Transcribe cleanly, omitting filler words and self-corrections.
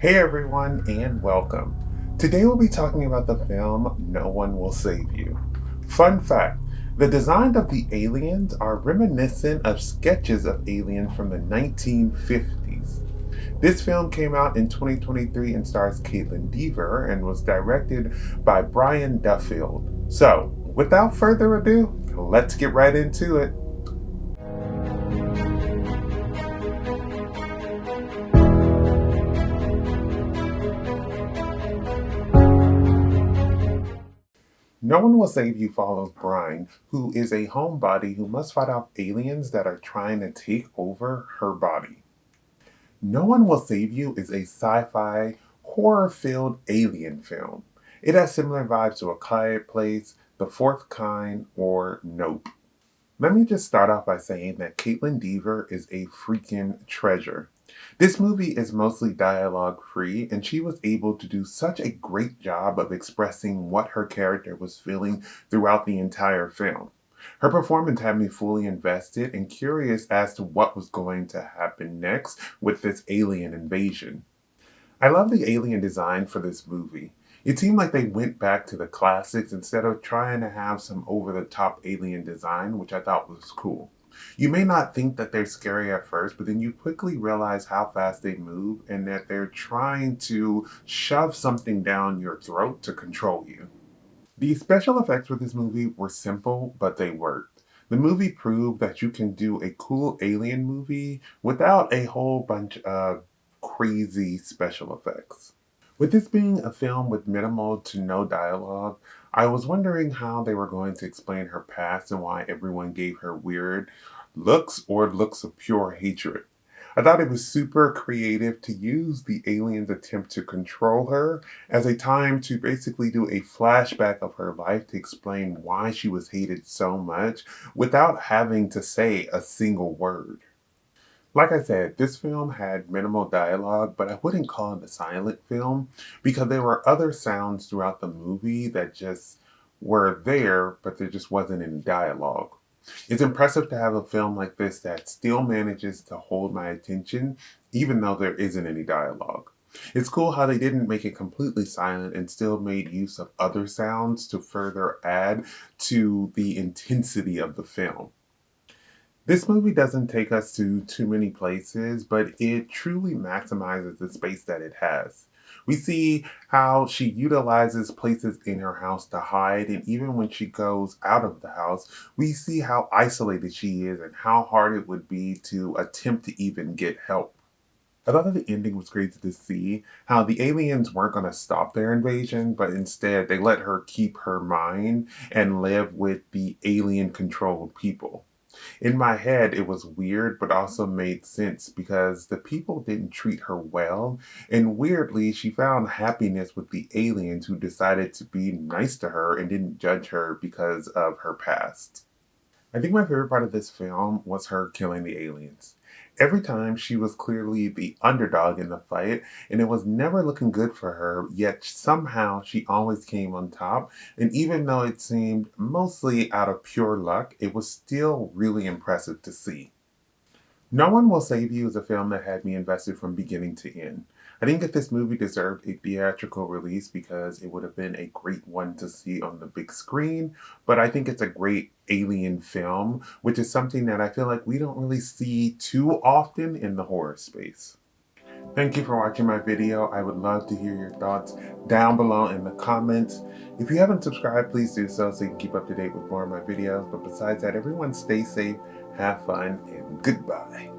Hey everyone, and welcome. Today we'll be talking about the film No One Will Save You. Fun fact, the design of the aliens are reminiscent of sketches of aliens from the 1950s. This film came out in 2023 and stars Kaitlyn and was directed by Duffield. So, without further ado, let's get right into it. No One Will Save You follows Brian, who is a homebody who must fight off aliens that are trying to take over her body. No One Will Save You is a sci-fi, horror-filled alien film. It has similar vibes to A Quiet Place, The Fourth Kind, or Nope. Let me just start off by saying that Kaitlyn Dever is a freaking treasure. This movie is mostly dialogue free, and she was able to do such a great job of expressing what her character was feeling throughout the entire film. Her performance had me fully invested and curious as to what was going to happen next with this alien invasion. I love the alien design for this movie. It seemed like they went back to the classics instead of trying to have some over the top alien design, which I thought was cool. You may not think that they're scary at first, but then you quickly realize how fast they move and that they're trying to shove something down your throat to control you. The special effects for this movie were simple, but they worked. The movie proved that you can do a cool alien movie without a whole bunch of crazy special effects. With this being a film with minimal to no dialogue, I was wondering how they were going to explain her past and why everyone gave her weird looks or looks of pure hatred. I thought it was super creative to use the alien's attempt to control her as a time to basically do a flashback of her life to explain why she was hated so much without having to say a single word. Like I said, this film had minimal dialogue, but I wouldn't call it a silent film because there were other sounds throughout the movie that just were there, but there just wasn't any dialogue. It's impressive to have a film like this that still manages to hold my attention, even though there isn't any dialogue. It's cool how they didn't make it completely silent and still made use of other sounds to further add to the intensity of the film. This movie doesn't take us to too many places, but it truly maximizes the space that it has. We see how she utilizes places in her house to hide, and even when she goes out of the house, we see how isolated she is and how hard it would be to attempt to even get help. I thought that the ending was crazy to see how the aliens weren't going to stop their invasion, but instead they let her keep her mind and live with the alien controlled people. In my head, it was weird, but also made sense because the people didn't treat her well, and weirdly, she found happiness with the aliens who decided to be nice to her and didn't judge her because of her past. I think my favorite part of this film was her killing the aliens. Every time she was clearly the underdog in the fight, and it was never looking good for her, yet somehow she always came on top. And even though it seemed mostly out of pure luck, it was still really impressive to see. No One Will Save You is a film that had me invested from beginning to end. I think that this movie deserved a theatrical release because it would have been a great one to see on the big screen, but I think it's a great alien film, which is something that I feel like we don't really see too often in the horror space. Thank you for watching my video. I would love to hear your thoughts down below in the comments. If you haven't subscribed, please do so you can keep up to date with more of my videos. But besides that, everyone stay safe, have fun, and goodbye.